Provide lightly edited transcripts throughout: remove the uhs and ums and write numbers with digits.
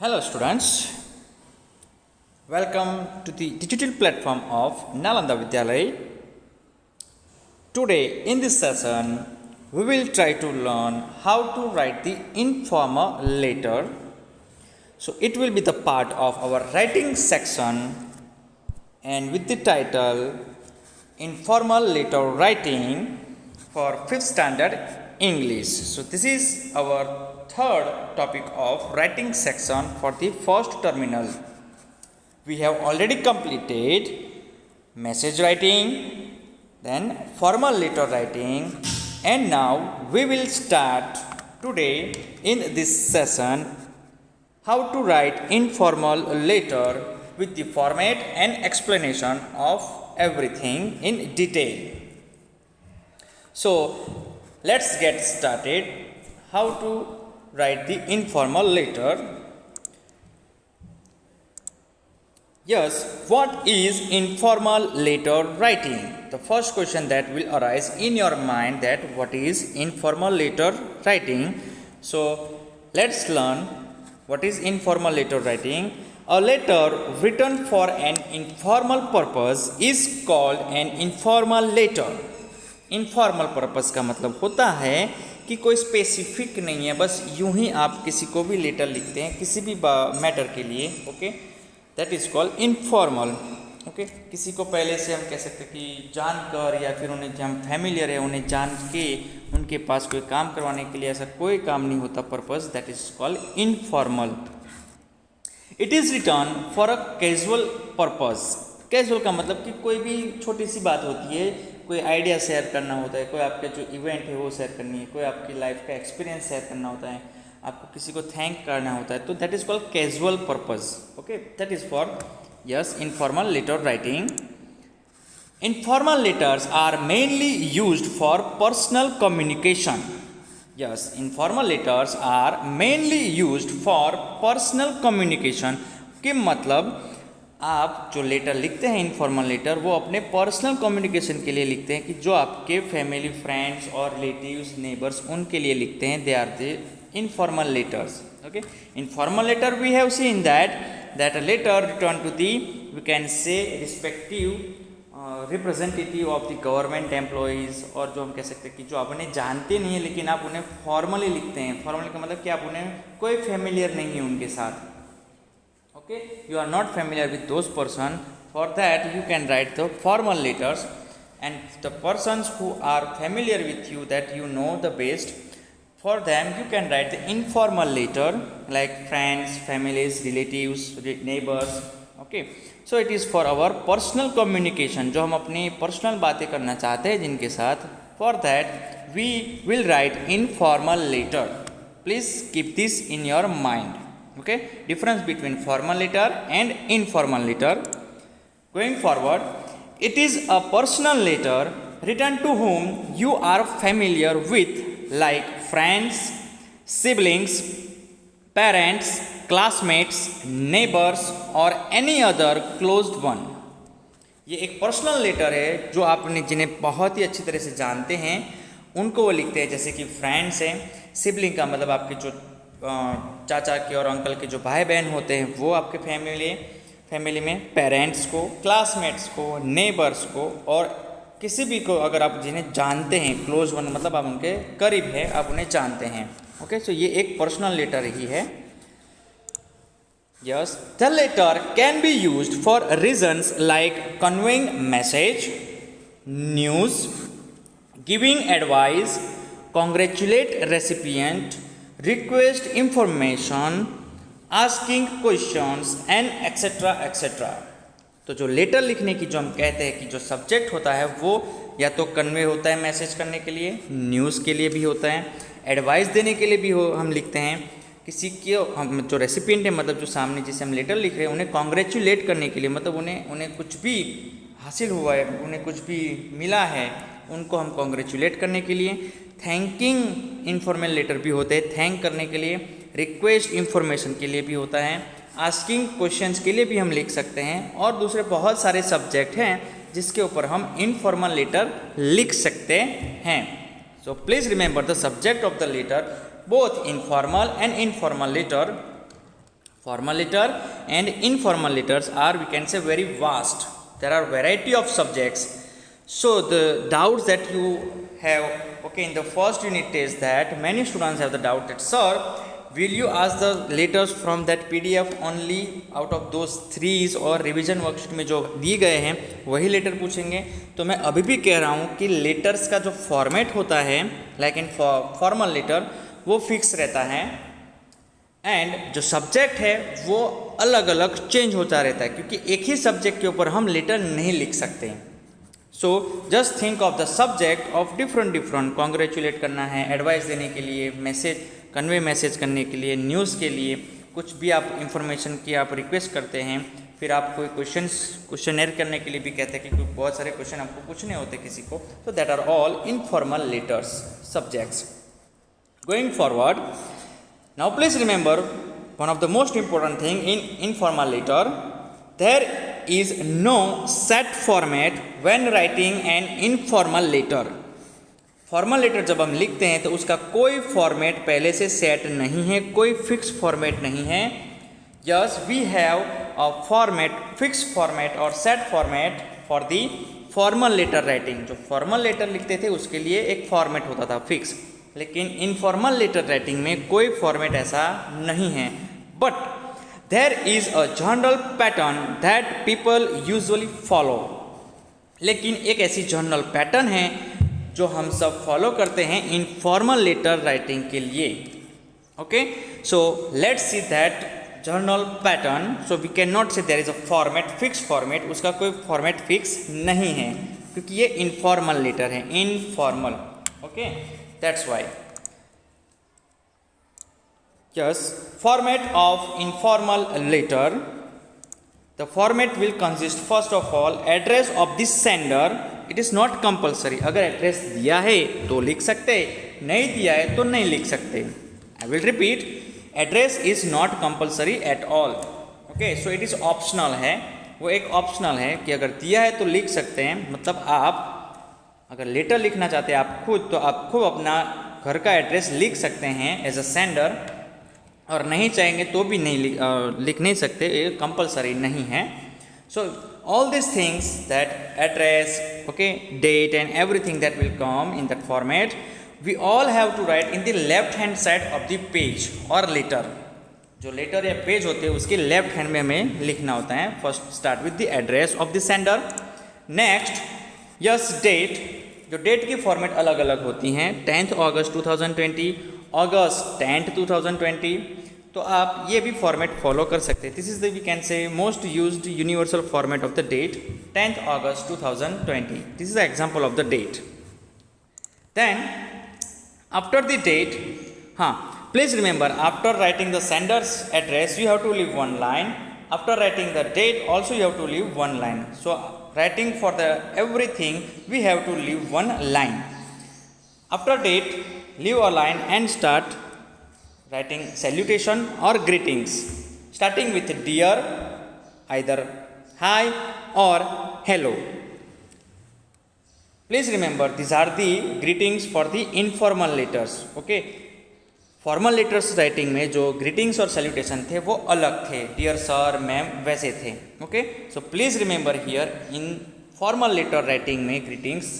Hello students, welcome to the digital platform of Nalanda Vidyalaya. Today in this session, we will try to learn how to write the informal letter. So it will be the part of our writing section and with the title Informal Letter Writing for 5th Standard English. So this is our third topic of writing section for the first terminal. We have already completed message writing, then formal letter writing, and now we will start today in this session how to write informal letter with the format and explanation of everything in detail. So let's get started how to write the informal letter. Yes, what is informal letter writing? The first question that will arise in your mind, that what is informal letter writing. So let's learn what is informal letter writing. A letter written for an informal purpose is called an informal letter. Informal purpose का मतलब होता है कि कोई specific नहीं है, बस यूं ही आप किसी को भी लेटर लिखते हैं किसी भी मैटर के लिए. Okay, that is called informal. Okay, किसी को पहले से हम कह सकते हैं कि जानकर या फिर उन्हें हम फैमिलियर है, उन्हें जान के उनके पास कोई काम करवाने के लिए ऐसा कोई काम नहीं होता purpose, that is called informal. It is return for a casual purpose. Casual का मतलब कि कोई भी छोटी सी बात होती है, कोई आइडिया शेयर करना होता है, कोई आपके जो इवेंट है वो शेयर करनी है, कोई आपकी लाइफ का एक्सपीरियंस शेयर करना होता है, आपको किसी को थैंक करना होता है, तो that is called casual purpose. Okay, that is for yes informal letter writing. Informal letters are mainly used for personal communication. Yes, informal letters are mainly used for personal communication. के मतलब आप जो letter लिखते हैं informal letter, वो अपने personal communication के लिए लिखते हैं, कि जो आपके फैमिली, फ्रेंड्स और रिलेटिव्स, नेबर्स, उनके लिए लिखते हैं. They are the informal letters. Okay, informal letter we have seen that a letter return to the, we can say respective representative of the government employees, और जो हम कह सकते हैं कि जो आप उन्हें जानते नहीं हैं लेकिन आप उन्हें फॉर्मली लिखते हैं. फॉर्मली का मतलब कि आप उन्हें कोई फेमिलियर नहीं है उनके साथ. Okay, you are not familiar with those person. For that you can write the formal letters, and the persons who are familiar with you, that you know the best, for them you can write the informal letter like friends, families, relatives, neighbors. Okay, so it is for our personal communication, जो हम अपनी personal बातें करना चाहते हैं जिनके साथ. For that we will write informal letter. Please keep this in your mind. Okay, difference between formal letter and informal letter. Going forward, it is a personal letter written to whom you are familiar with, like friends, siblings, parents, classmates, neighbors or any other closed one. ये एक personal letter है जो आपने जिन्हें बहुत ही अच्छी तरह से जानते हैं उनको वो लिखते हैं. जैसे कि फ्रेंड्स हैं, सिबलिंग का मतलब आपके जो चाचा के और अंकल के जो भाई बहन होते हैं वो आपके फैमिली में, पेरेंट्स को, क्लासमेट्स को, नेबर्स को, और किसी भी को अगर आप जिन्हें जानते हैं, क्लोज वन मतलब आप उनके करीब है, आप उन्हें जानते हैं. ओके, सो ये एक पर्सनल लेटर ही है. Yes, the letter can be used for reasons like conveying message, news, giving advice, congratulate recipient, request information, asking questions and etc etc. तो जो लेटर लिखने की जो हम कहते हैं कि जो सब्जेक्ट होता है वो या तो कन्वे होता है मैसेज करने के लिए, न्यूज़ के लिए भी होता है, एडवाइस देने के लिए भी हम लिखते हैं. किसी के हम जो रेसिपिएंट है मतलब जो सामने जिसे हम लेटर लिख रहे हैं उन्हें कॉन्ग्रेचुलेट करने के लिए, मतलब उन्हें कुछ भी हासिल हुआ है, उन्हें कुछ भी मिला है, उनको हम कॉन्ग्रेचुलेट करने के लिए. थैंकिंग इन्फॉर्मल लेटर भी होते हैं, थैंक करने के लिए. रिक्वेस्ट इन्फॉर्मेशन के लिए भी होता है. आस्किंग क्वेश्चंस के लिए भी हम लिख सकते हैं, और दूसरे बहुत सारे सब्जेक्ट हैं जिसके ऊपर हम इनफॉर्मल लेटर लिख सकते हैं. So please remember the subject of the letter, both informal and informal letter. Formal letter and informal letters are, we can say, very vast. There are variety of subjects. So the doubts that you have, okay, in the first unit test, that many students have the doubt that, sir, will you ask the letters from that PDF only out of those threes, और revision worksheet में जो दिए गए हैं वही letter पूछेंगे? तो मैं अभी भी कह रहा हूँ कि लेटर्स का जो फॉर्मेट होता है, लाइक इन फॉर्मल लेटर, वो फिक्स रहता है, एंड जो सब्जेक्ट है वो अलग अलग चेंज होता रहता है, क्योंकि एक ही सब्जेक्ट के ऊपर हम लेटर नहीं लिख सकते। So just think of the subject of different, congratulate करना है, एडवाइस देने के लिए, मैसेज कन्वे मैसेज करने के लिए, न्यूज़ के लिए, कुछ भी आप इंफॉर्मेशन की आप रिक्वेस्ट करते हैं, फिर आप कोई क्वेश्चनर करने के लिए भी कहते हैं कि बहुत सारे क्वेश्चन आपको पूछने होते किसी को। So that are all informal letters subjects. Going forward, now please remember one of the most important thing in informal letter, there is no set format when writing an informal letter. Formal letter जब हम लिखते हैं तो उसका कोई format पहले से set नहीं है, कोई फिक्स फॉर्मेट नहीं है। Yes, we have a format, fix format और set format for the formal letter writing. जो फॉर्मल लेटर लिखते थे उसके लिए एक फॉर्मेट होता था फिक्स, लेकिन इनफॉर्मल लेटर राइटिंग में कोई फॉर्मेट ऐसा नहीं है। But there is a general pattern that people usually follow. लेकिन एक ऐसी जनरल पैटर्न है जो हम सब फॉलो करते हैं इनफॉर्मल लेटर राइटिंग के लिए। Okay, so let's see that general pattern. So we can not say there is a format, fix format, उसका कोई फॉर्मेट फिक्स नहीं है, क्योंकि ये इनफॉर्मल लेटर है, informal. Okay, that's why. Yes, format of informal letter. The format will consist first of all address of the sender. It is not compulsory. अगर address दिया है तो लिख सकते, नहीं दिया है तो नहीं लिख सकते। I will repeat, address is not compulsory at all. Okay, so it is optional है, वो एक ऑप्शनल है कि अगर दिया है तो लिख सकते हैं। मतलब आप अगर लेटर लिखना चाहते हैं आप खुद, तो आप खुद अपना घर का एड्रेस लिख सकते हैं एज अ सेंडर, और नहीं चाहेंगे तो भी नहीं लिख नहीं सकते, ये कंपलसरी नहीं है। So all this things that address, okay, date and everything that will come in that format, we all have to write in the left hand side of the page और लेटर। जो letter या page होते हैं उसके left hand में हमें लिखना होता है। First start with the address of the sender, next yes date. जो डेट की फॉर्मेट अलग अलग होती हैं, 10th August 2020, August 10th 2020, तो आप ये भी फॉर्मेट फॉलो कर सकते हैं। This is the, we can say, most used universal format of the date, 10th August 2020। This is the example of the date. Then after the date, हाँ, please remember, after writing the sender's address you have to leave one line, after writing the date also you have to leave one line. So writing for the everything we have to leave one line. After date, leave a line and start writing salutation or greetings, starting with dear, either hi or hello. Please remember, these are the greetings for the informal letters. Okay, formal letters writing में जो greetings और salutation थे वो अलग थे, dear sir, ma'am, वैसे थे। Okay, so please remember here, in formal letter writing में ग्रीटिंग्स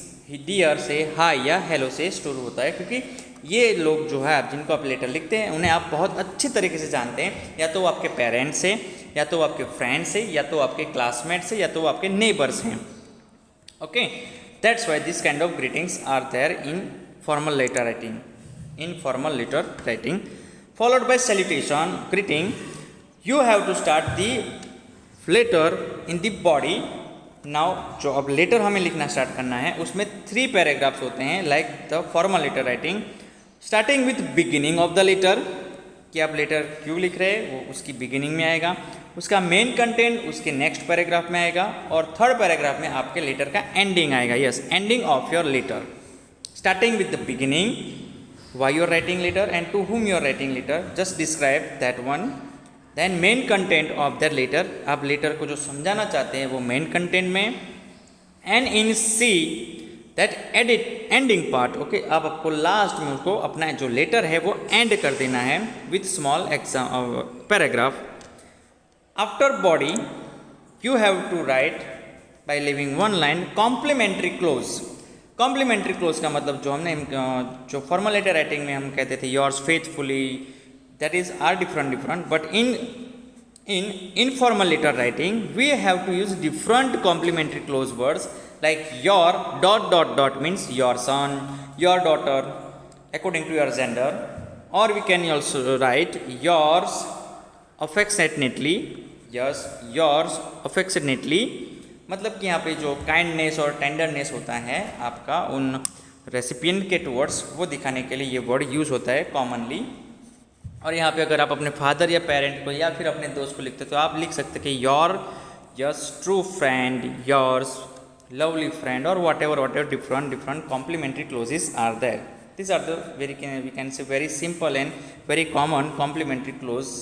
डियर से, हाय या हेलो से शुरू होता है, क्योंकि ये लोग जो है आप जिनको आप लेटर लिखते हैं उन्हें आप बहुत अच्छी तरीके से जानते हैं, या तो वो आपके पेरेंट्स से, या तो आपके फ्रेंड्स से, या तो आपके क्लासमेट्स से, या तो आपके नेबर्स हैं। Okay, that's why this kind of greetings are there in formal letter writing. Informal letter writing followed by salutation, greeting. You have to start the letter in the body. Now जो अब letter हमें लिखना start करना है उसमें 3 paragraphs होते हैं, like the formal letter writing, starting with beginning of the letter, कि आप लेटर क्यों लिख रहे हैं वो उसकी बिगिनिंग में आएगा, उसका मेन कंटेंट उसके नेक्स्ट पैराग्राफ में आएगा, और थर्ड पैराग्राफ में आपके लेटर का एंडिंग आएगा। Yes, ending of your letter, starting with the beginning, why you are writing letter and to whom you are writing letter, just describe that one. Then main content of that letter, आप letter को जो समझाना चाहते हैं वो main content में, and in C that ending part, okay, आप आपको लास्ट में उसको अपना जो लेटर है वो एंड कर देना है with small paragraph. After body, you have to write by leaving one line complementary clause. Complimentary close का मतलब जो हमने जो फॉर्मल लेटर राइटिंग में हम कहते थे yours faithfully, that is are different, but in informal letter writing we have to use different complementary clause words like your dot means your son, your daughter according to your gender, or we can also write yours affectionately. Yes, yours affectionately मतलब कि यहाँ पे जो kindness और tenderness होता है आपका उन रेसिपिएंट के टुवर्ड्स, वो दिखाने के लिए ये वर्ड यूज़ होता है कॉमनली. और यहाँ पे अगर आप अपने फादर या पेरेंट को या फिर अपने दोस्त को लिखते तो आप लिख सकते कि your yes true friend, yours lovely friend, और whatever different complementary closes are there. These are the we can say very simple and very common complementary clause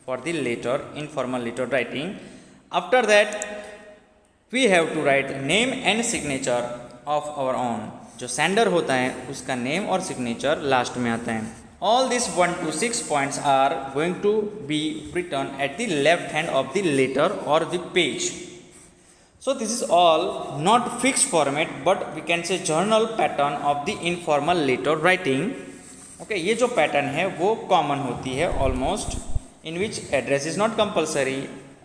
for the later informal letter writing. After that we have to write name and signature of our own. जो sender होता है उसका name और signature last में आता है. All these 1 to 6 points are going to be written at the left hand of the letter or the page. So this is all not fixed format, but we can say journal pattern of the informal letter writing. Okay, ये जो pattern है वो common होती है almost, in which address is not compulsory.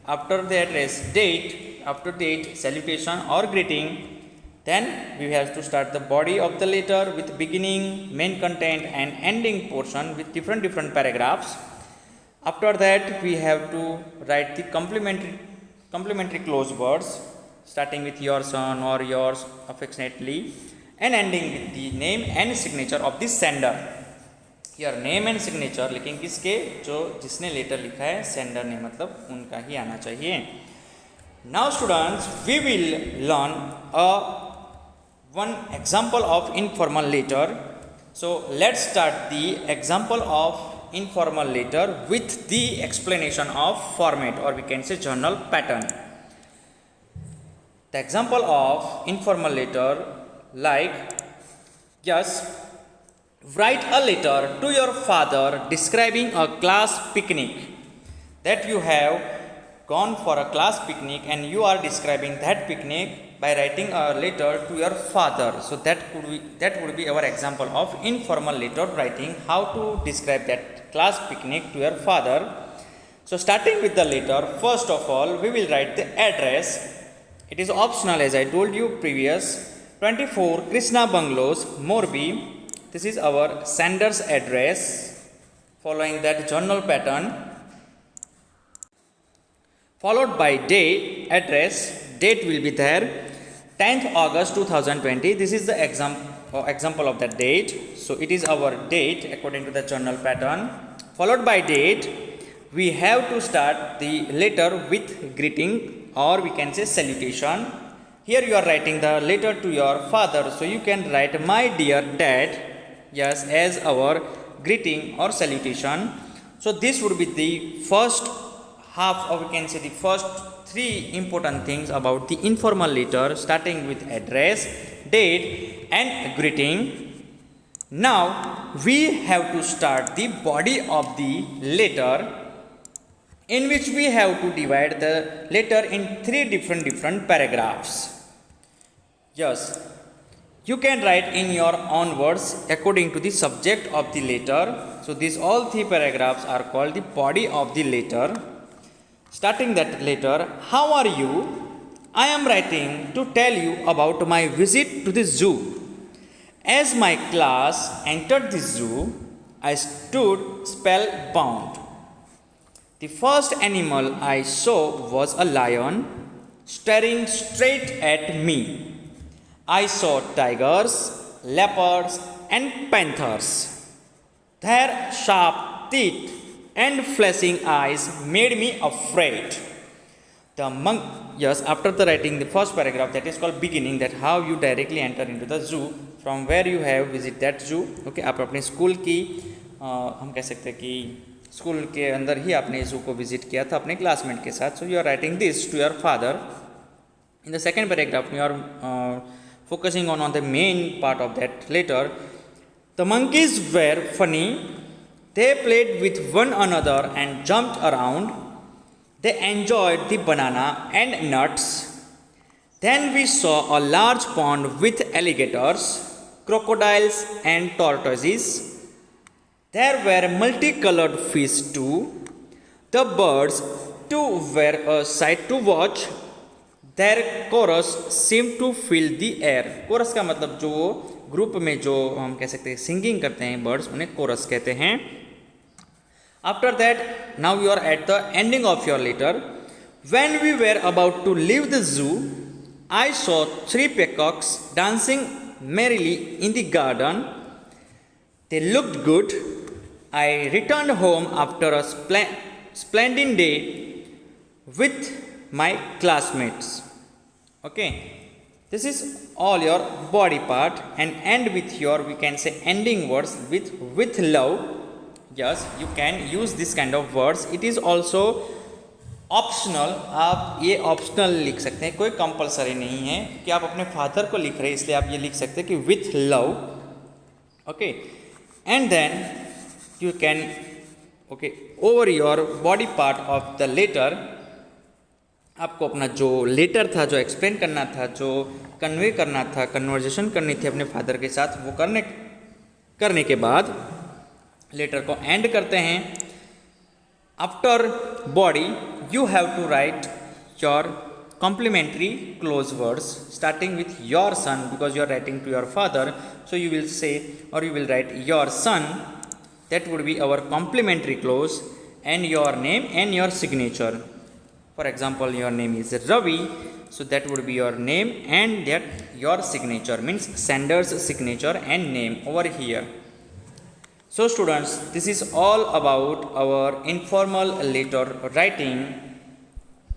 After the address, date, salutation or greeting. Then we have to start the body of the letter with beginning, main content and ending portion with different paragraphs. After that we have to write the complementary clause words starting with your son or yours affectionately and ending with the name and signature of the sender. Here name and signature लेकिन किसके, जो जिसने letter लिखा है sender ने, मतलब उनका ही आना चाहिए. Now students, we will learn one example of informal letter. So let's start the example of informal letter with the explanation of format, or we can say journal pattern. The example of informal letter like, yes, write a letter to your father describing a class picnic, that you have gone for a class picnic and you are describing that picnic by writing a letter to your father. So that would be our example of informal letter writing, how to describe that class picnic to your father. So starting with the letter, first of all we will write the address. It is optional as I told you previous. 24 Krishna Bungalows, Morbi. This is our sender's address following that journal pattern. Followed by day, address, date will be there, 10th August 2020. This is the example of that date. So it is our date according to the journal pattern. Followed by date, we have to start the letter with greeting, or we can say salutation. Here you are writing the letter to your father, so you can write my dear dad, yes, as our greeting or salutation. So this would be the first half, or we can say the first 3 important things about the informal letter, starting with address, date and greeting. Now we have to start the body of the letter, in which we have to divide the letter in 3 different paragraphs. Yes, you can write in your own words according to the subject of the letter. So these all 3 paragraphs are called the body of the letter. Starting that letter, how are you? I am writing to tell you about my visit to the zoo. As my class entered the zoo, I stood spellbound. The first animal I saw was a lion staring straight at me. I saw tigers, leopards and panthers. Their sharp teeth and flashing eyes made me afraid. The monk, yes, after the writing the first paragraph, that is called beginning, that how you directly enter into the zoo, from where you have visit that zoo. Okay, आप अपने school की हम कह सकते हैं कि school के अंदर ही आपने जू को विजिट किया था अपने क्लासमेट के साथ. So you are writing this to your father. In the second paragraph, you are focusing on the main part of that letter. The monkeys were funny. They played with one another and jumped around. They enjoyed the banana and nuts. Then we saw a large pond with alligators, crocodiles, and tortoises. There were multicolored fish too. The birds too were a sight to watch. Their chorus seemed to fill the air. Chorus का मतलब जो group में जो हम कह सकते हैं singing करते हैं बर्ड्स, उन्हें chorus कहते हैं. After that, now you are at the ending of your letter. When we were about to leave the zoo, I saw 3 peacocks dancing merrily in the garden. They looked good. I returned home after a splendid day with my classmates. Okay, this is all your body part, and end with your, we can say, ending words with love. Yes, you can use this kind of words. It is also optional. आप ये optional लिख सकते हैं, कोई compulsory नहीं है कि आप अपने फादर को लिख रहे हैं इसलिए आप ये लिख सकते हैं कि with love. Okay, and then you can okay over your body part of the letter. आपको अपना जो लेटर था, जो एक्सप्लेन करना था, जो कन्वे करना था, कन्वर्जेशन करनी थी अपने फादर के साथ, वो करने के बाद लेटर को एंड करते हैं. After body you have to write your complimentary close words starting with your son, because you are writing to your father. So you will say, or you will write your son, that would be our complimentary close, and your name and your signature. For example, your name is Ravi, so that would be your name and that your signature means sender's signature and name over here. So students, this is all about our informal letter writing,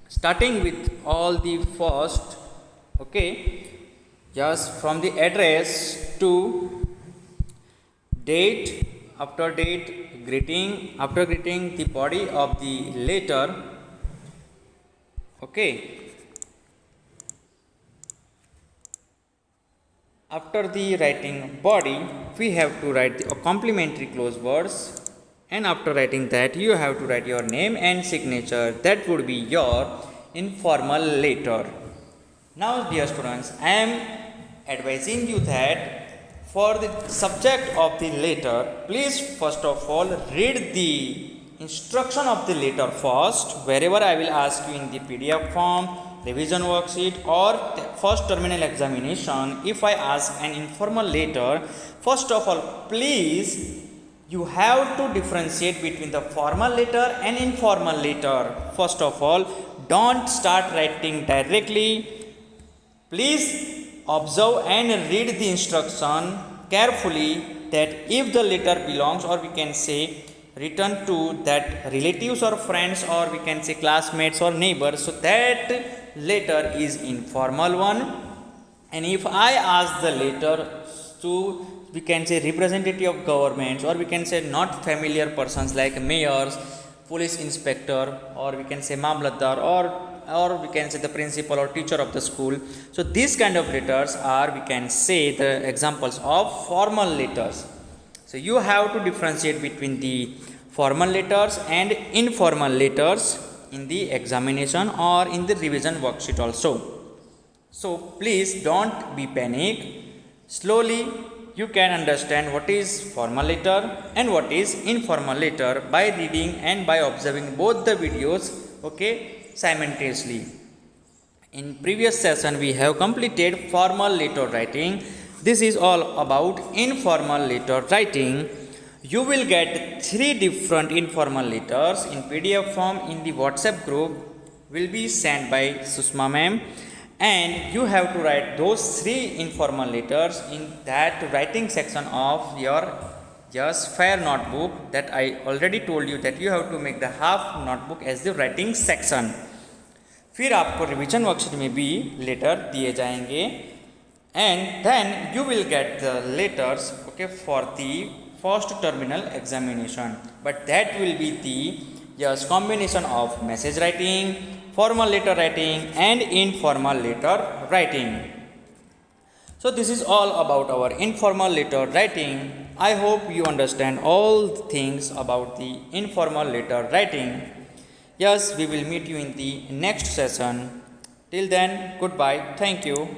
starting with all the first, okay, just from the address to date, after date, greeting, after greeting, the body of the letter, okay. After the writing body, we have to write the complimentary close words, and after writing that, you have to write your name and signature. That would be your informal letter. Now, dear students, I am advising you that for the subject of the letter, please first of all read the instruction of the letter first. Wherever I will ask you in the PDF form, revision worksheet, or first terminal examination, if I ask an informal letter, first of all, please, you have to differentiate between the formal letter and informal letter. First of all, don't start writing directly. Please observe and read the instruction carefully, that if the letter belongs, or we can say written to that relatives or friends, or we can say classmates or neighbors, so that letter is informal one. And if I ask the letter to, we can say, representative of governments, or we can say not familiar persons like mayors, police inspector, or we can say mamlatdar, or we can say the principal or teacher of the school, so these kind of letters are, we can say, the examples of formal letters. So you have to differentiate between the formal letters and informal letters in the examination or in the revision worksheet also. So please don't be panic. Slowly you can understand what is formal letter and what is informal letter by reading and by observing both the videos, okay, simultaneously. In previous session we have completed formal letter writing. This is all about informal letter writing. You will get 3 different informal letters in PDF form in the WhatsApp group, will be sent by Susma ma'am, and you have to write those 3 informal letters in that writing section of your just fair notebook, that I already told you that you have to make the half notebook as the writing section. फिर आपको revision worksheet में भी letter दिए जाएंगे, and then you will get the letters, okay, for the first terminal examination. But that will be the just combination of message writing, formal letter writing, and informal letter writing. So this is all about our informal letter writing. I hope you understand all things about the informal letter writing. Yes, we will meet you in the next session. Till then, goodbye. Thank you.